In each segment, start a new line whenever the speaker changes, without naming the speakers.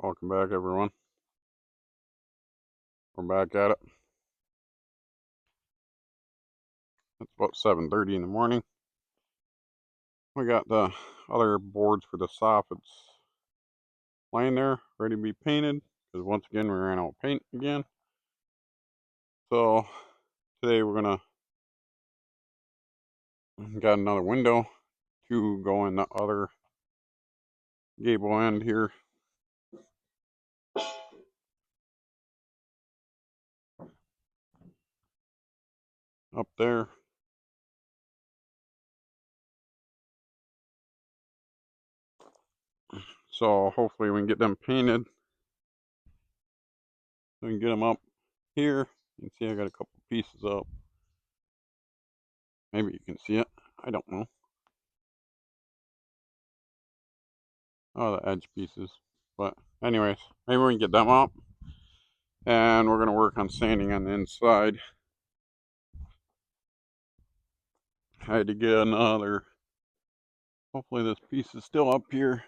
Welcome back, everyone. We're back at it. It's about 7:30 in the morning. We got the other boards for the soffits laying there, ready to be painted. Because once again, we ran out of paint again. So today we're gonna got another window to go in the other gable end here. Up there. So hopefully we can get them painted. We can get them up here. You can see I got a couple pieces up. Maybe you can see it. I don't know. Oh, the edge pieces. But anyways, maybe we can get them up. And we're going to work on sanding on the inside. I had to get another. Hopefully this piece is still up here.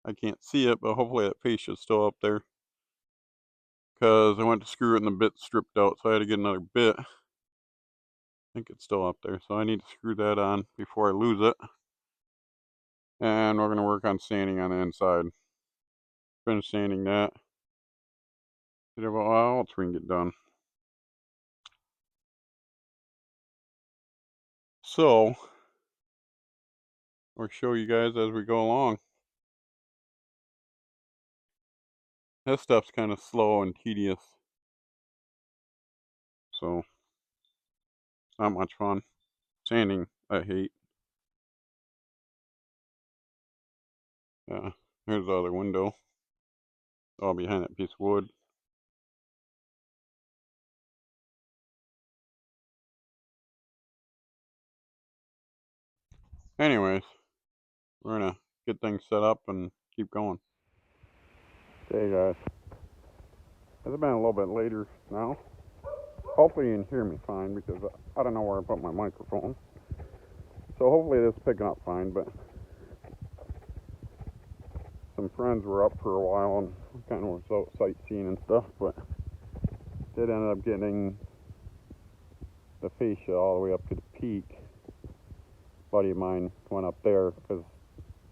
I can't see it, but hopefully that fascia is still up there. Because I went to screw it and the bit stripped out, so I had to get another bit. I think it's still up there, so I need to screw that on before I lose it. And we're going to work on sanding on the inside. Finish sanding that. See what else we can get done. So, I'll show you guys as we go along. This stuff's kind of slow and tedious. So, it's not much fun. Sanding, I hate. Yeah, here's the other window. All behind that piece of wood. Anyways, we're gonna get things set up and keep going. Okay guys, it's been a little bit later now. Hopefully you can hear me fine because I don't know where I put my microphone. So hopefully this is picking up fine, but some friends were up for a while and kind of was out sightseeing and stuff, but did end up getting the fascia all the way up to the peak. A buddy of mine went up there because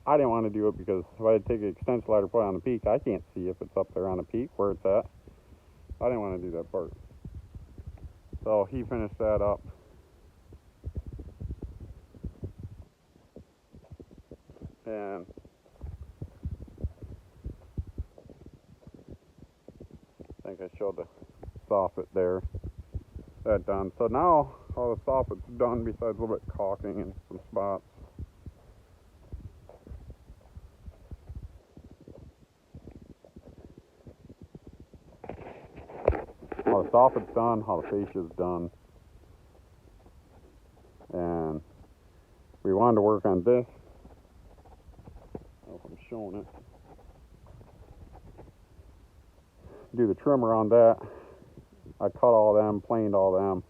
I didn't want to do it because if I take an extension ladder put it on the peak, I can't see if it's up there on the peak where it's at. I didn't want to do that part. So he finished that up. And I think I showed the soffit there. That done. So now all the soffit's done besides a little bit caulking and some spots. All the soffit's done, all the fascia's done. And we wanted to work on this. I don't know if I'm showing it. Do the trim around that. I cut all them, planed all them.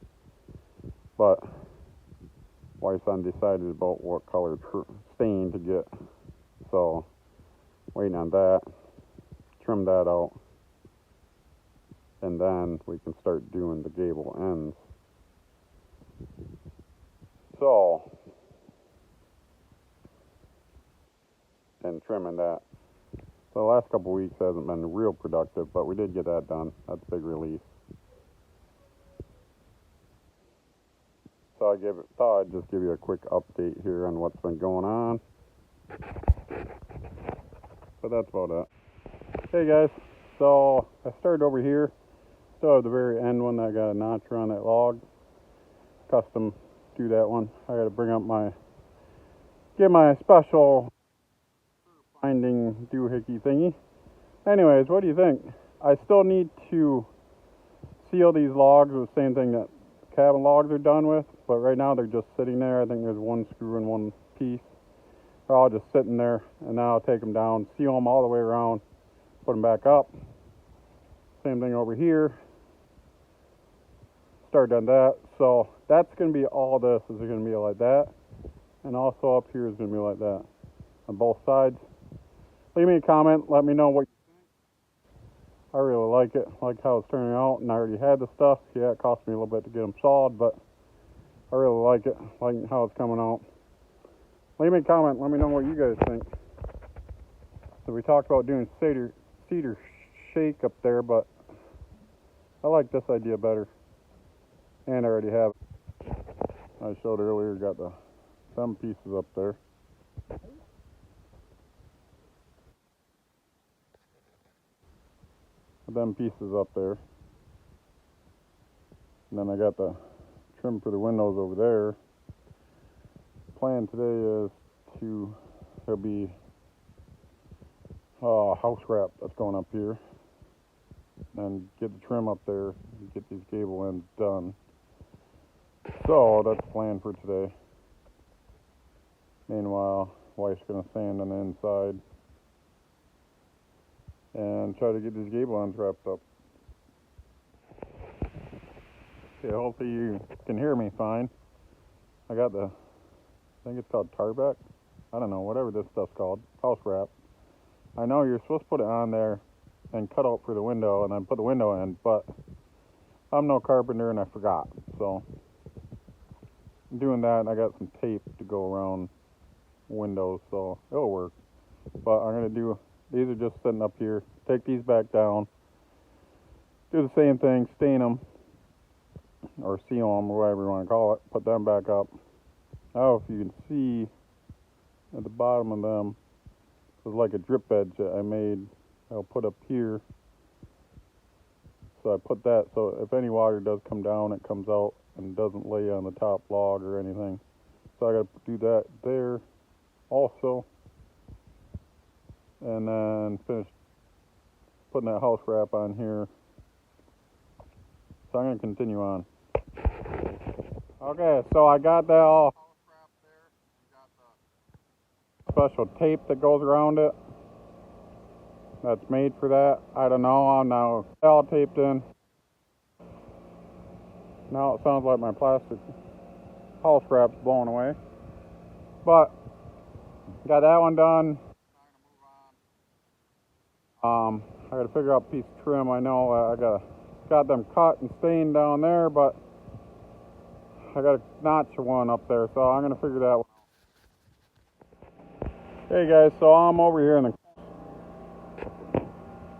But wife son decided about what color stain to get. So waiting on that. Trim that out. And then we can start doing the gable ends. So, and trimming that. So the last couple weeks hasn't been real productive, but we did get that done. That's a big relief. So thought I'd just give you a quick update here on what's been going on. But that's about it. Hey guys, so I started over here. Still at the very end one that got a notcher on that log. Custom do that one. I got to bring up get my special finding doohickey thingy. Anyways, what do you think? I still need to seal these logs with the same thing that cabin logs are done with, but right now they're just sitting there. I think there's one screw and one piece. They're all just sitting there, and now I'll take them down, seal them all the way around, put them back up. Same thing over here. Start on that. So that's going to be all this is going to be like that, and also up here is going to be like that on both sides. Leave me a comment. Let me know what you think. I really like it. I like how it's turning out, and I already had the stuff. Yeah, it cost me a little bit to get them sawed, but I really like it. I like how it's coming out. Leave me a comment. Let me know what you guys think. So we talked about doing cedar shake up there, but I like this idea better. And I already have it. I showed earlier, got them pieces up there. Them pieces up there. And then I got the trim for the windows over there. Plan today is there'll be house wrap that's going up here, and get the trim up there and get these gable ends done. So that's the plan for today. Meanwhile, wife's gonna sand on the inside and try to get these gable ends wrapped up. Okay, hopefully you can hear me fine. I got I think it's called tarback. I don't know, whatever this stuff's called, house wrap. I know you're supposed to put it on there and cut out for the window and then put the window in, but I'm no carpenter and I forgot. So I'm doing that, and I got some tape to go around windows, so it'll work. But I'm gonna do, these are just sitting up here, take these back down, do the same thing, stain them or seal them or whatever you want to call it, put them back up. Now if you can see at the bottom of them, there's like a drip edge that I made. I'll put up here. So I put that so if any water does come down, it comes out and doesn't lay on the top log or anything. So I got to do that there also. And then finish putting that house wrap on here. So I'm going to continue on. Okay, so I got that all house wrap there. Got the special tape that goes around it. That's made for that. I don't know. I'm now all taped in. Now it sounds like my plastic house wrap's blown away. But got that one done. I got to figure out a piece of trim. I know I got them cut and stained down there, but I got to notch one up there, so I'm gonna figure that one out. Hey guys, so I'm over here in the.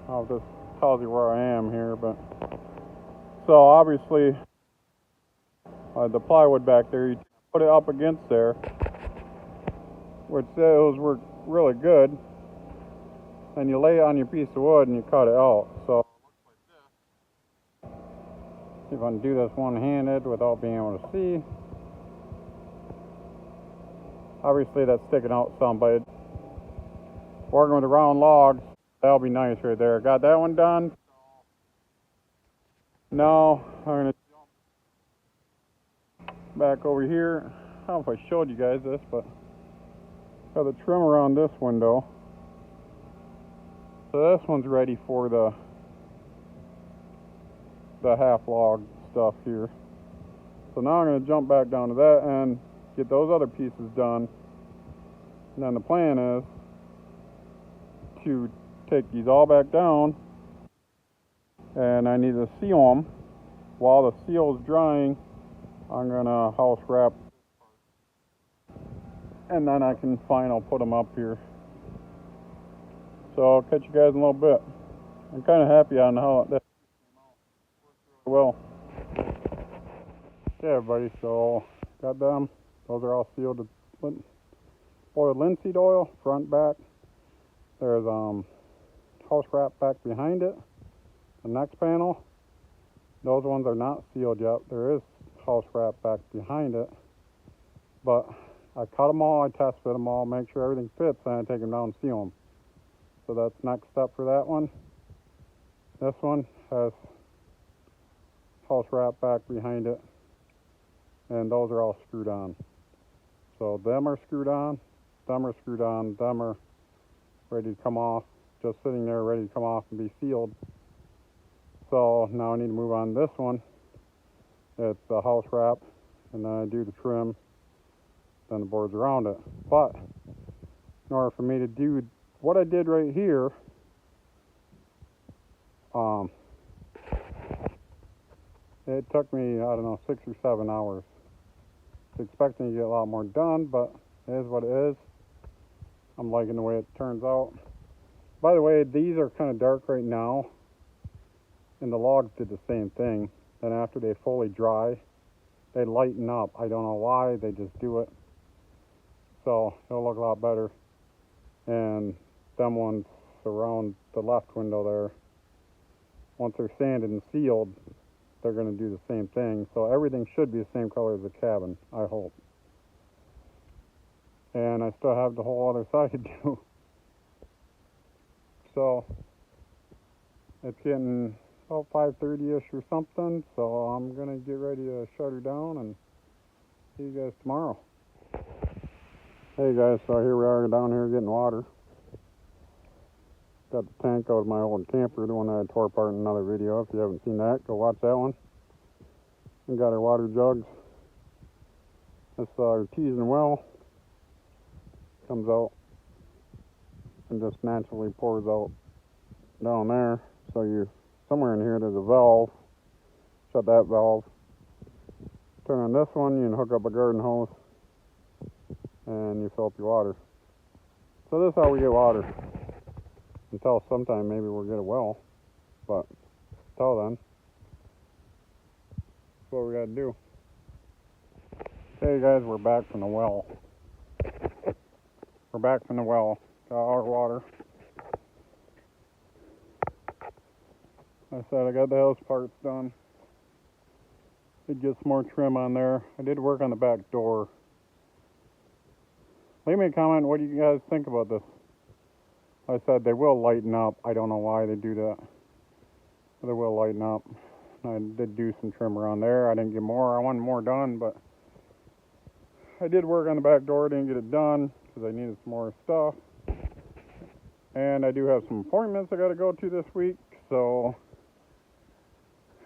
Oh, this tells you where I am here, but so obviously the plywood back there, you put it up against there, which those work really good, and you lay it on your piece of wood and you cut it out. So see if I can do this one-handed without being able to see. Obviously that's sticking out some, but working with the round logs, that'll be nice right there. Got that one done. Now I'm gonna jump back over here. I don't know if I showed you guys this, but got the trim around this window. So this one's ready for the half log stuff here. So now I'm going to jump back down to that and get those other pieces done. And then the plan is to take these all back down, and I need to seal them. While the seal is drying, I'm going to house wrap, and then I can final put them up here. So I'll catch you guys in a little bit. I'm kind of happy on how that came out. Well, yeah, everybody, so got them. Those are all sealed with boiled linseed oil, front, back. There's house wrap back behind it. The next panel, those ones are not sealed yet. There is house wrap back behind it, but I cut them all, I test fit them all, make sure everything fits, and I take them down and seal them. So that's next step for that one. This one has house wrap back behind it, and those are all screwed on. So them are screwed on, them are screwed on, them are ready to come off, just sitting there ready to come off and be sealed. So now I need to move on to this one. It's the house wrap, and then I do the trim, then the boards around it. But in order for me to do what I did right here, It took me, I don't know, 6 or 7 hours. I was expecting to get a lot more done, but it is what it is. I'm liking the way it turns out. By the way, these are kind of dark right now, and the logs did the same thing. Then after they fully dry, they lighten up. I don't know why, they just do it. So it'll look a lot better. And them ones around the left window there, once they're sanded and sealed, they're going to do the same thing. So everything should be the same color as the cabin, I hope. And I still have the whole other side to do. So it's getting about 5:30ish or something, so I'm going to get ready to shut her down and see you guys tomorrow. Hey guys, so here we are down here getting water. Got the tank out of my old camper, the one that I tore apart in another video. If you haven't seen that, go watch that one. We got our water jugs. This is our teasing well. Comes out and just naturally pours out down there. So you, somewhere in here there's a valve. Shut that valve. Turn on this one, you can hook up a garden hose and you fill up your water. So this is how we get water. Until sometime maybe we'll get a well. But until then, that's what we gotta do. Hey guys, we're back from the well. We're back from the well. Got our water. Like I said, I got the house parts done. Did get some more trim on there. I did work on the back door. Leave me a comment, what do you guys think about this? Like I said, they will lighten up. I don't know why they do that. But they will lighten up. I did do some trim around there. I didn't get more. I wanted more done, but I did work on the back door. Didn't get it done because I needed some more stuff. And I do have some appointments I got to go to this week. So,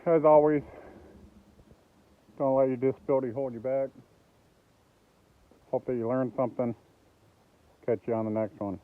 as always, don't let your disability hold you back. Hope that you learned something. Catch you on the next one.